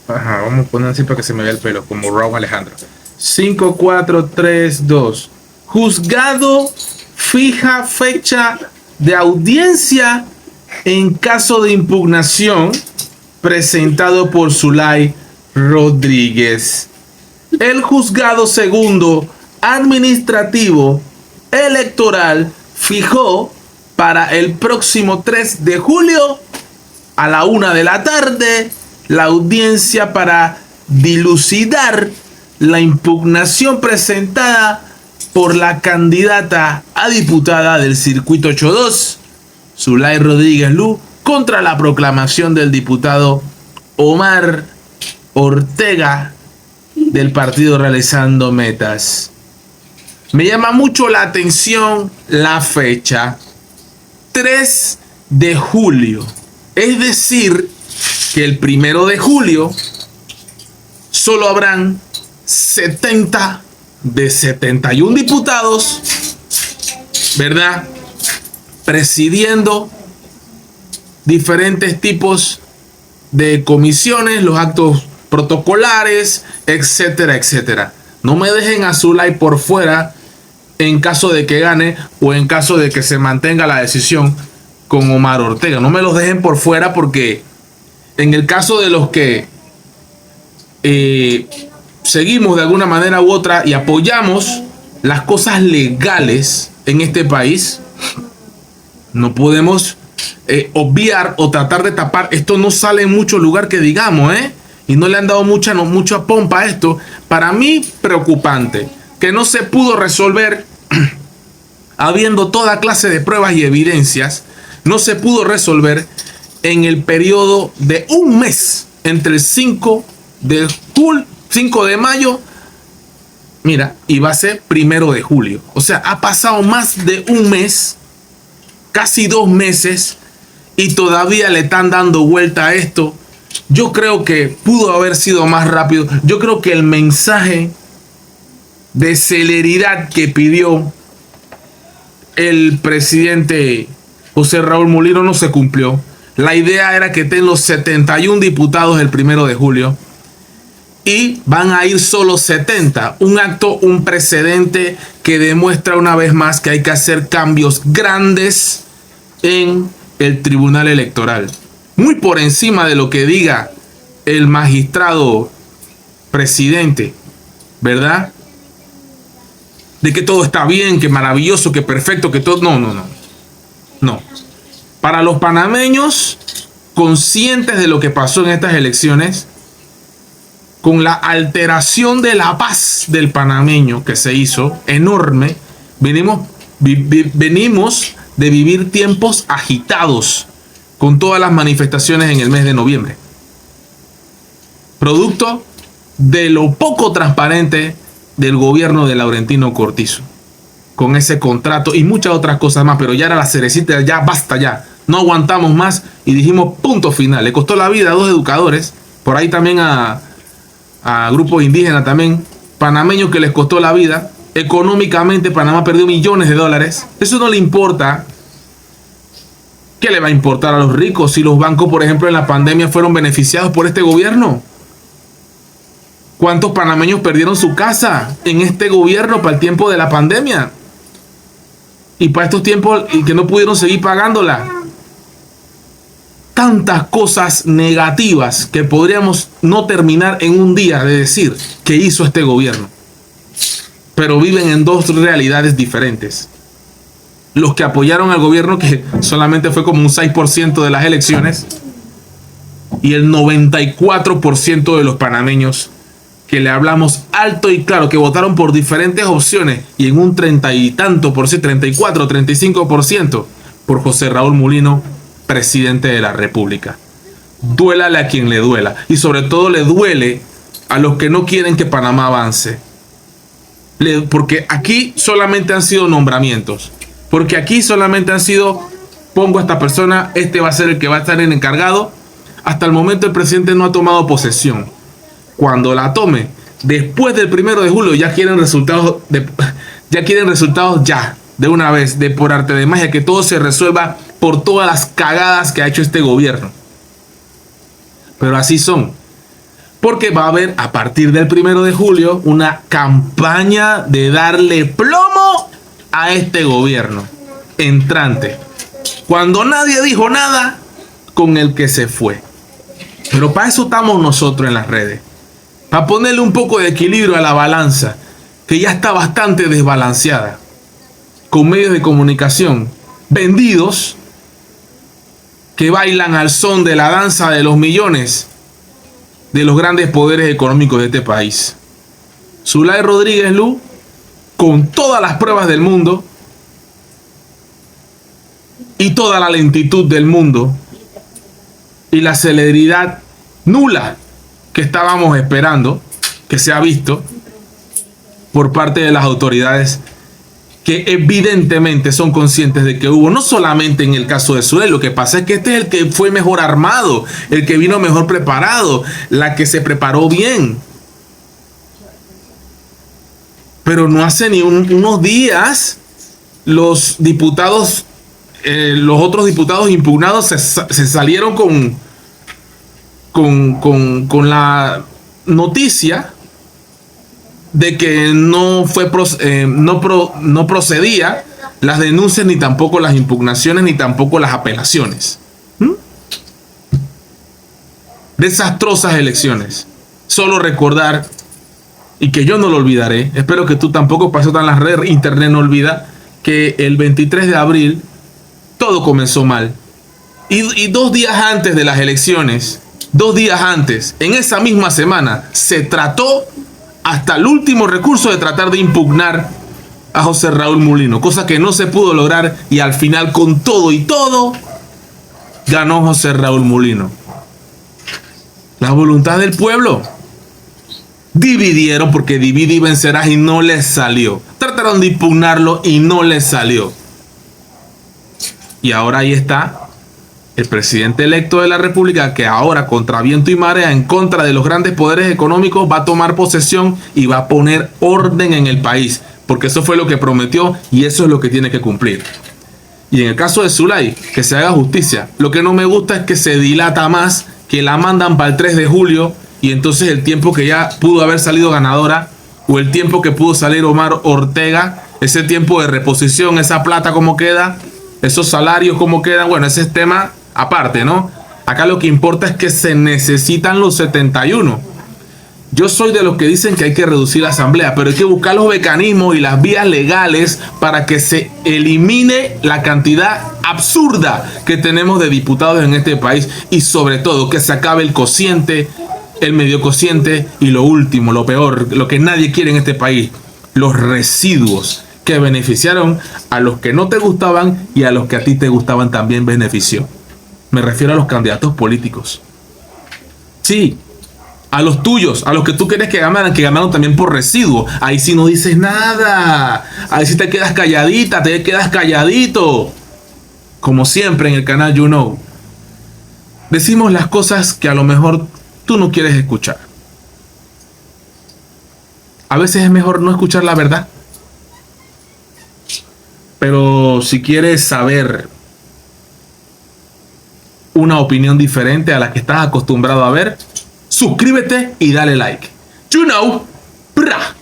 Ajá, vamos a poner así para que se me vea el pelo, como Raúl Alejandro. 5, 4, 3, 2. Juzgado fija fecha de audiencia en caso de impugnación presentado por Zulay Rodríguez. El juzgado segundo administrativo electoral fijó para el próximo 3 de julio a la 1 de la tarde la audiencia para dilucidar la impugnación presentada por la candidata a diputada del circuito 82, Zulay Rodríguez Lu, contra la proclamación del diputado Omar Ortega del partido Realizando Metas. Me llama mucho la atención la fecha, 3 de julio. Es decir, que el 1 de julio solo habrán 70 de 71 diputados, ¿verdad?, presidiendo diferentes tipos de comisiones, los actos protocolares, etcétera, etcétera. No me dejen a Zulay por fuera en caso de que gane o en caso de que se mantenga la decisión con Omar Ortega. No me los dejen por fuera, porque en el caso de los que seguimos de alguna manera u otra y apoyamos las cosas legales en este país, no podemos obviar o tratar de tapar. Esto no sale en mucho lugar que digamos, y no le han dado mucha pompa a esto. Para mí, preocupante que no se pudo resolver habiendo toda clase de pruebas y evidencias. No se pudo resolver en el periodo de un mes entre el 5 de mayo, mira, y va a ser 1 de julio. O sea, ha pasado más de un mes, casi 2 meses, y todavía le están dando vuelta a esto. Yo creo que pudo haber sido más rápido. Yo creo que el mensaje de celeridad que pidió el presidente José Raúl Mulino no se cumplió. La idea era que estén los 71 diputados el 1 de julio y van a ir solo 70. Un acto, un precedente que demuestra una vez más que hay que hacer cambios grandes en el Tribunal Electoral. Muy por encima de lo que diga el magistrado presidente, ¿verdad? De que todo está bien, que maravilloso, que perfecto, que todo... No. Para los panameños, conscientes de lo que pasó en estas elecciones, con la alteración de la paz del panameño que se hizo enorme, venimos de vivir tiempos agitados con todas las manifestaciones en el mes de noviembre, producto de lo poco transparente del gobierno de Laurentino Cortizo, con ese contrato y muchas otras cosas más. Pero ya era la cerecita, ya basta, ya no aguantamos más y dijimos punto final. Le costó la vida a 2 educadores, por ahí también a grupos indígenas también, panameños, que les costó la vida. Económicamente Panamá perdió millones de dólares. Eso no le importa. ¿Qué le va a importar a los ricos si los bancos, por ejemplo, en la pandemia fueron beneficiados por este gobierno? ¿Cuántos panameños perdieron su casa en este gobierno para el tiempo de la pandemia? Y para estos tiempos y que no pudieron seguir pagándola. Tantas cosas negativas que podríamos no terminar en un día de decir que hizo este gobierno. Pero viven en 2 realidades diferentes. Los que apoyaron al gobierno, que solamente fue como un 6% de las elecciones, y el 94% de los panameños que le hablamos alto y claro, que votaron por diferentes opciones, y en un 30 y tanto por ciento, 34, 35%, por José Raúl Mulino, presidente de la República. Duélale a quien le duela, y sobre todo le duele a los que no quieren que Panamá avance. Porque aquí solamente han sido nombramientos, porque aquí solamente han sido, pongo a esta persona, este va a ser el que va a estar en encargado. Hasta el momento el presidente no ha tomado posesión. Cuando la tome, después del 1 de julio, ya quieren resultados ya, de una vez, de por arte de magia, que todo se resuelva por todas las cagadas que ha hecho este gobierno. Pero así son. Porque va a haber a partir del 1 de julio una campaña de darle plomo a este gobierno entrante. Cuando nadie dijo nada con el que se fue. Pero para eso estamos nosotros en las redes. Para ponerle un poco de equilibrio a la balanza, que ya está bastante desbalanceada. Con medios de comunicación vendidos que bailan al son de la danza de los millones de los grandes poderes económicos de este país. Zulay Rodríguez Lu, con todas las pruebas del mundo y toda la lentitud del mundo y la celeridad nula que estábamos esperando, que se ha visto por parte de las autoridades, que evidentemente son conscientes de que hubo, no solamente en el caso de Zulay, lo que pasa es que este es el que fue mejor armado, el que vino mejor preparado, la que se preparó bien. Pero no hace ni unos días los diputados, los otros diputados impugnados se salieron con la noticia de que no procedía las denuncias, ni tampoco las impugnaciones, ni tampoco las apelaciones. Desastrosas elecciones. Solo recordar, y que yo no lo olvidaré, espero que tú tampoco, pasó en las redes, internet no olvida, que el 23 de abril todo comenzó mal. Y 2 días antes de las elecciones, 2 días antes, en esa misma semana, se trató hasta el último recurso de tratar de impugnar a José Raúl Mulino, cosa que no se pudo lograr, y al final, con todo y todo, ganó José Raúl Mulino. La voluntad del pueblo. Dividieron, porque divide y vencerás, y no les salió. Trataron de impugnarlo y no les salió. Y ahora ahí está el presidente electo de la República, que ahora, contra viento y marea, en contra de los grandes poderes económicos, va a tomar posesión y va a poner orden en el país, porque eso fue lo que prometió y eso es lo que tiene que cumplir. Y en el caso de Zulay, que se haga justicia. Lo que no me gusta es que se dilata más, que la mandan para el 3 de julio, y entonces el tiempo que ya pudo haber salido ganadora, o el tiempo que pudo salir Omar Ortega, ese tiempo de reposición, esa plata cómo queda, esos salarios cómo quedan, bueno, ese es tema aparte, ¿no? Acá lo que importa es que se necesitan los 71. Yo soy de los que dicen que hay que reducir la asamblea, pero hay que buscar los mecanismos y las vías legales para que se elimine la cantidad absurda que tenemos de diputados en este país, y sobre todo que se acabe el cociente, el medio cociente, y lo último, lo peor, lo que nadie quiere en este país, los residuos que beneficiaron a los que no te gustaban y a los que a ti te gustaban también benefició. Me refiero a los candidatos políticos. Sí, a los tuyos, a los que tú quieres que ganaron también por residuo. Ahí sí no dices nada. Ahí sí te quedas calladita, te quedas calladito. Como siempre en el canal You Know, decimos las cosas que a lo mejor tú no quieres escuchar. A veces es mejor no escuchar la verdad. Pero si quieres saber una opinión diferente a la que estás acostumbrado a ver, suscríbete y dale like. You know, ¡pra!